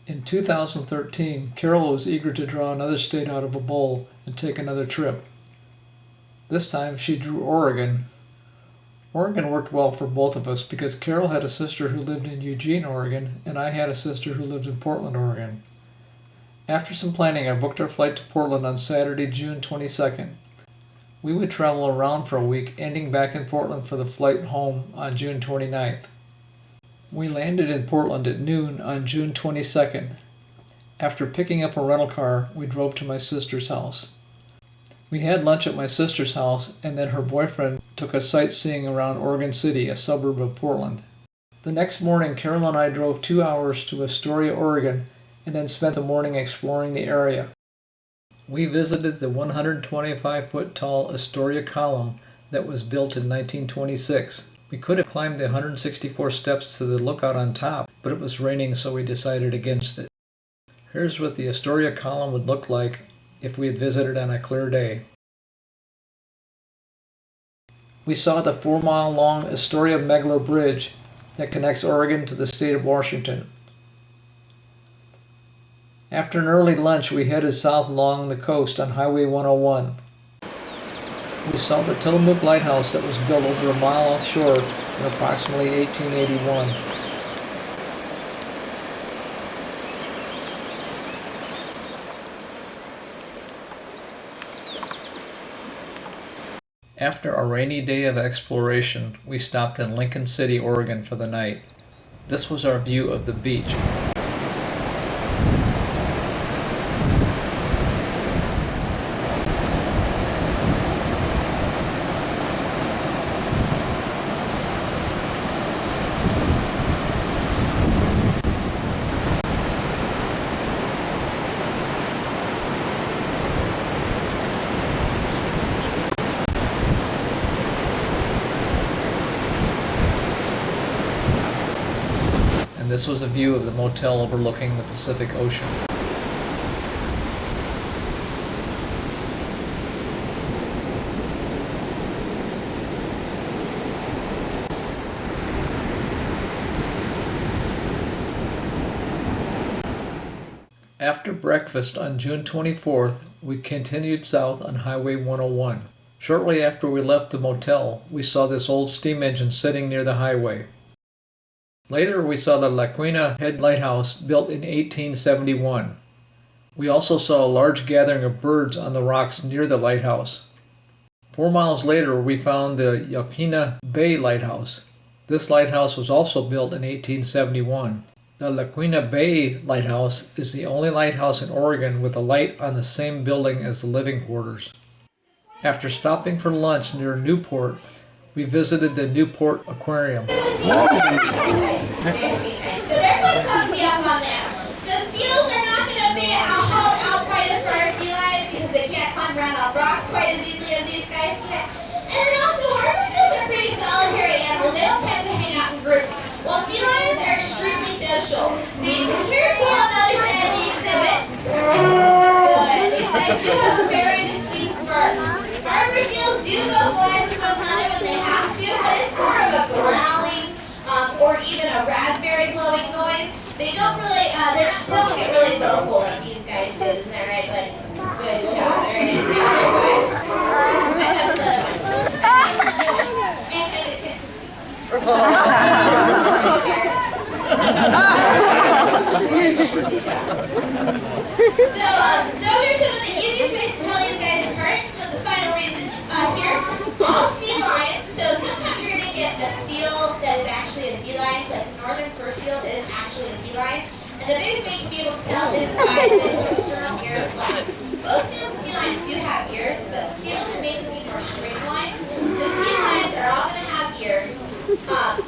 In 2013, Carol was eager to draw another state out of a bowl and take another trip. This time she drew Oregon. Oregon worked well for both of us because Carol had a sister who lived in Eugene, Oregon, and I had a sister who lived in Portland, Oregon. After some planning, I booked our flight to Portland on Saturday, June 22nd. We would travel around for a week, ending back in Portland for the flight home on June 29th. We landed in Portland at noon on June 22nd. After picking up a rental car, we drove to my sister's house. We had lunch at my sister's house, and then her boyfriend took us sightseeing around Oregon City, a suburb of Portland. The next morning, Carol and I drove 2 hours to Astoria, Oregon, and then spent the morning exploring the area. We visited the 125-foot tall Astoria Column that was built in 1926. We could have climbed the 164 steps to the lookout on top, but it was raining, so we decided against it. Here's what the Astoria Column would look like if we had visited on a clear day. We saw the 4-mile-long Astoria-Megler Bridge that connects Oregon to the state of Washington. After an early lunch, we headed south along the coast on Highway 101. We saw the Tillamook Lighthouse that was built over a mile offshore in approximately 1881. After a rainy day of exploration, we stopped in Lincoln City, Oregon for the night. This was our view of the beach. And this was a view of the motel overlooking the Pacific Ocean. After breakfast on June 24th, we continued south on Highway 101. Shortly after we left the motel, we saw this old steam engine sitting near the highway. Later, we saw the Laguna Head Lighthouse, built in 1871. We also saw a large gathering of birds on the rocks near the lighthouse. 4 miles later, we found the Yaquina Bay Lighthouse. This lighthouse was also built in 1871. The Laguna Bay Lighthouse is the only lighthouse in Oregon with a light on the same building as the living quarters. After stopping for lunch near Newport, we visited the Newport Aquarium. So they're quite clumsy up on them. So seals are not going to be out quite as far as sea lions because they can't climb around on rocks quite as easily as these guys can. And then also harbor seals are pretty solitary animals. They don't tend to hang out in groups. While sea lions are extremely social. So you can hear me on the other side of the exhibit. Good. These guys do have a very distinct fur. Harbor seals do vocalize with one another when they have to, but it's more of a growling or even a raspberry blowing noise. They don't really, they don't get really vocal like these guys do, isn't that right, buddy? Good job. Very nice. I have another one. So, those are some of the easiest ways to tell these guys apart. The final reason here, all sea lions. So sometimes you're going to get a seal that is actually a sea lion. So like the northern fur seal is actually a sea lion. And the biggest way you can be able to tell is by this external ear flap. Both seals and sea lions do have ears, but seals are made to be more streamlined. So sea lions are all going to have ears,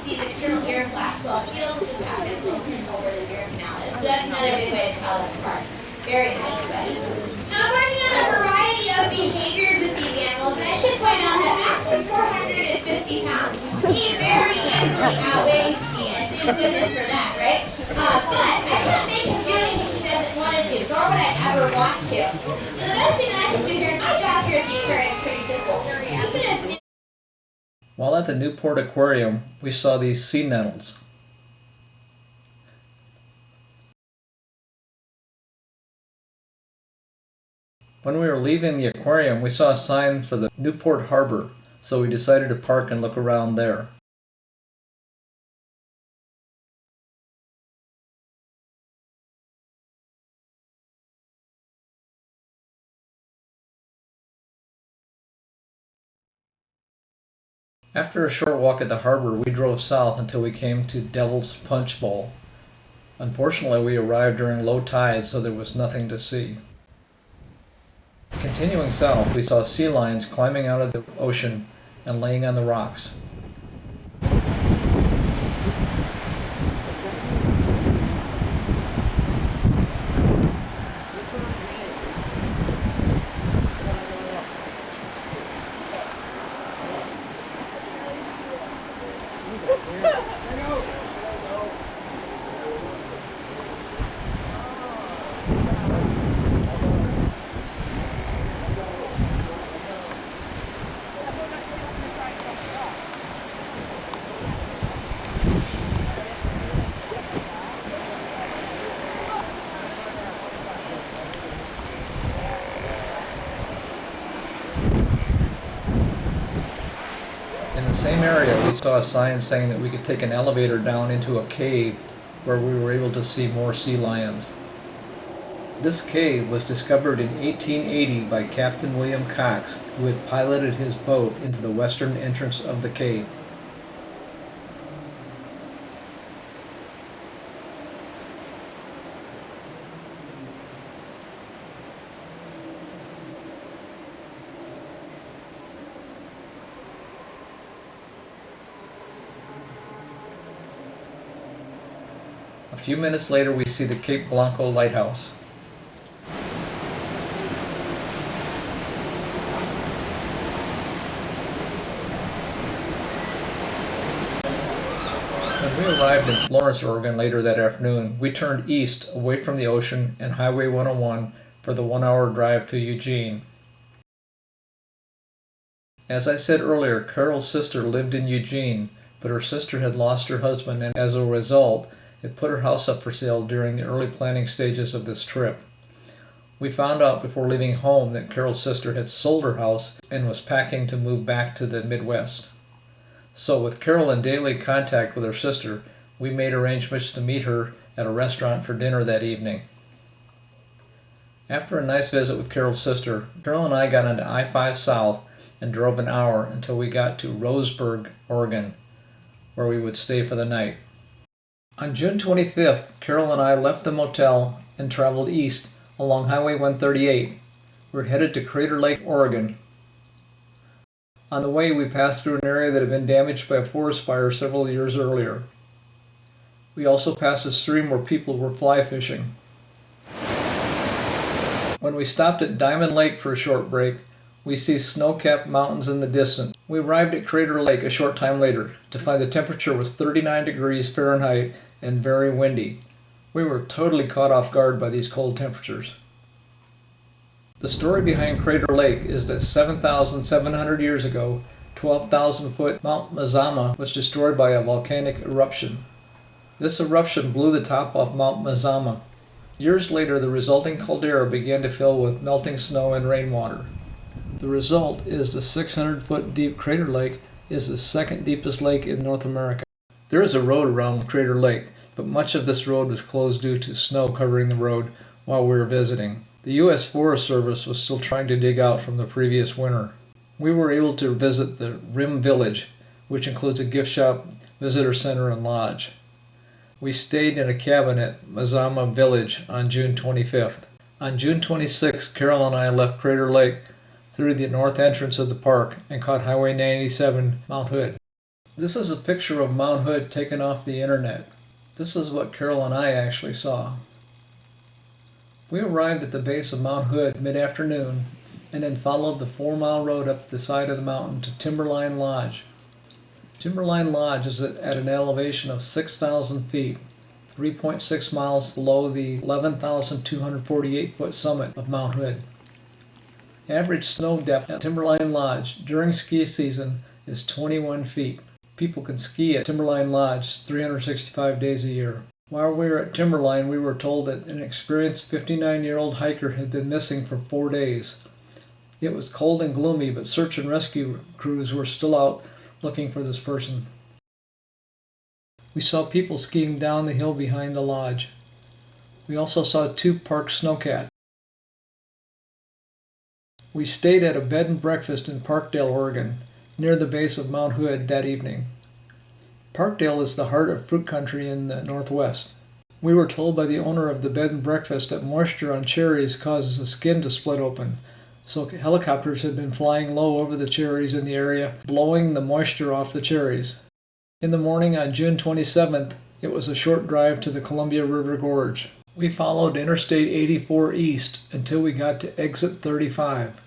these external ear flaps, while seals just have this little pin over the ear canal. So that's another big way to tell them apart. Very nice, buddy. Now I'm working on a variety of behaviors with these animals, and I should point out that Max is 450 pounds. He very easily outweighs me, and thank goodness for that, right? But I can't make him do anything he doesn't want to do, nor would I ever want to. So the best thing I can do here, my job here at the aquarium is pretty simple. While at the Newport Aquarium, we saw these sea nettles. When we were leaving the aquarium, we saw a sign for the Newport Harbor, so we decided to park and look around there. After a short walk at the harbor, we drove south until we came to Devil's Punch Bowl. Unfortunately, we arrived during low tide, so there was nothing to see. Continuing south, we saw sea lions climbing out of the ocean and laying on the rocks. In the same area, we saw a sign saying that we could take an elevator down into a cave where we were able to see more sea lions. This cave was discovered in 1880 by Captain William Cox, who had piloted his boat into the western entrance of the cave. A few minutes later, we see the Cape Blanco lighthouse. When we arrived in Florence, Oregon later that afternoon, we turned east away from the ocean and Highway 101 for the 1-hour drive to Eugene. As I said earlier, Carol's sister lived in Eugene, but her sister had lost her husband, and as a result, it put her house up for sale during the early planning stages of this trip. We found out before leaving home that Carol's sister had sold her house and was packing to move back to the Midwest. So with Carol in daily contact with her sister, we made arrangements to meet her at a restaurant for dinner that evening. After a nice visit with Carol's sister, Carol and I got onto I-5 South and drove an hour until we got to Roseburg, Oregon, where we would stay for the night. On June 25th, Carol and I left the motel and traveled east along Highway 138. We're headed to Crater Lake, Oregon. On the way, we passed through an area that had been damaged by a forest fire several years earlier. We also passed a stream where people were fly fishing. When we stopped at Diamond Lake for a short break, we see snow-capped mountains in the distance. We arrived at Crater Lake a short time later to find the temperature was 39 degrees Fahrenheit and very windy. We were totally caught off guard by these cold temperatures. The story behind Crater Lake is that 7,700 years ago, 12,000-foot Mount Mazama was destroyed by a volcanic eruption. This eruption blew the top off Mount Mazama. Years later, the resulting caldera began to fill with melting snow and rainwater. The result is the 600-foot deep Crater Lake is the second deepest lake in North America. There is a road around Crater Lake, but much of this road was closed due to snow covering the road while we were visiting. The U.S. Forest Service was still trying to dig out from the previous winter. We were able to visit the Rim Village, which includes a gift shop, visitor center, and lodge. We stayed in a cabin at Mazama Village on June 25th. On June 26th, Carol and I left Crater Lake through the north entrance of the park and caught Highway 97 Mount Hood. This is a picture of Mount Hood taken off the internet. This is what Carol and I actually saw. We arrived at the base of Mount Hood mid-afternoon and then followed the 4-mile road up the side of the mountain to Timberline Lodge. Timberline Lodge is at an elevation of 6,000 feet, 3.6 miles below the 11,248-foot summit of Mount Hood. Average snow depth at Timberline Lodge during ski season is 21 feet. People can ski at Timberline Lodge 365 days a year. While we were at Timberline, we were told that an experienced 59-year-old hiker had been missing for 4 days. It was cold and gloomy, but search and rescue crews were still out looking for this person. We saw people skiing down the hill behind the lodge. We also saw 2 parked snowcats. We stayed at a bed and breakfast in Parkdale, Oregon, near the base of Mount Hood that evening. Parkdale is the heart of fruit country in the Northwest. We were told by the owner of the bed and breakfast that moisture on cherries causes the skin to split open, so helicopters had been flying low over the cherries in the area, blowing the moisture off the cherries. In the morning on June 27th, it was a short drive to the Columbia River Gorge. We followed Interstate 84 east until we got to exit 35.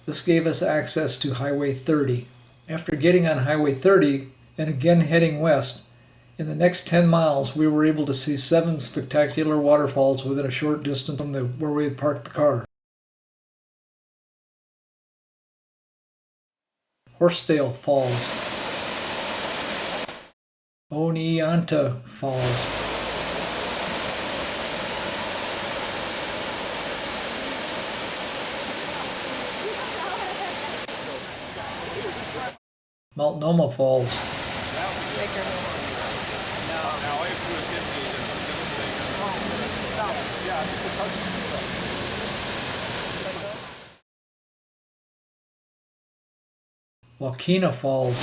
This gave us access to Highway 30. After getting on Highway 30 and again heading west, in the next 10 miles we were able to see 7 spectacular waterfalls within a short distance from where we had parked the car. Horsetail Falls, Oneonta Falls, Multnomah Falls, Waukena Falls,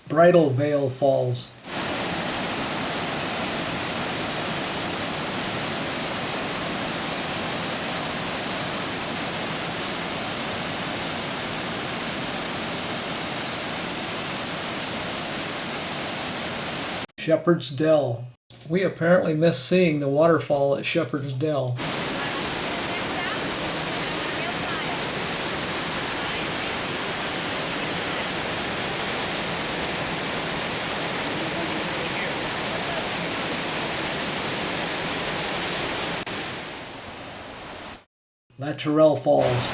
Bridal Veil Falls, Shepherd's Dell. We apparently missed seeing the waterfall at Shepherd's Dell. Latreille Falls.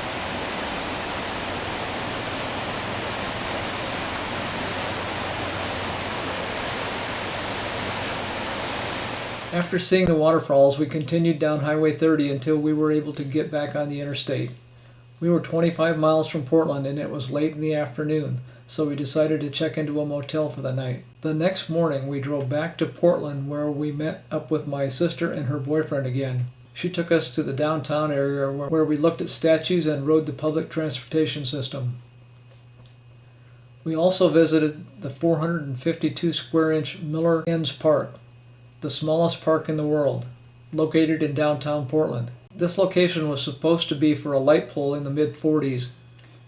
After seeing the waterfalls, we continued down Highway 30 until we were able to get back on the interstate. We were 25 miles from Portland and it was late in the afternoon, so we decided to check into a motel for the night. The next morning, we drove back to Portland where we met up with my sister and her boyfriend again. She took us to the downtown area where we looked at statues and rode the public transportation system. We also visited the 452 square inch Miller Inns Park, the smallest park in the world, located in downtown Portland. This location was supposed to be for a light pole in the mid-40s,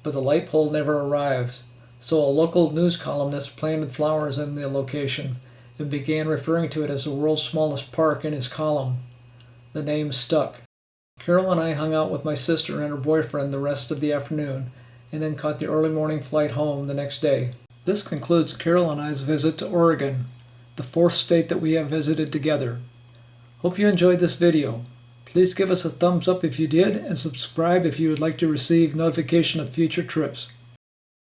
but the light pole never arrived, so a local news columnist planted flowers in the location and began referring to it as the world's smallest park in his column. The name stuck. Carol and I hung out with my sister and her boyfriend the rest of the afternoon, and then caught the early morning flight home the next day. This concludes Carol and I's visit to Oregon, the 4th state that we have visited together. Hope you enjoyed this video. Please give us a thumbs up if you did, and subscribe if you would like to receive notification of future trips.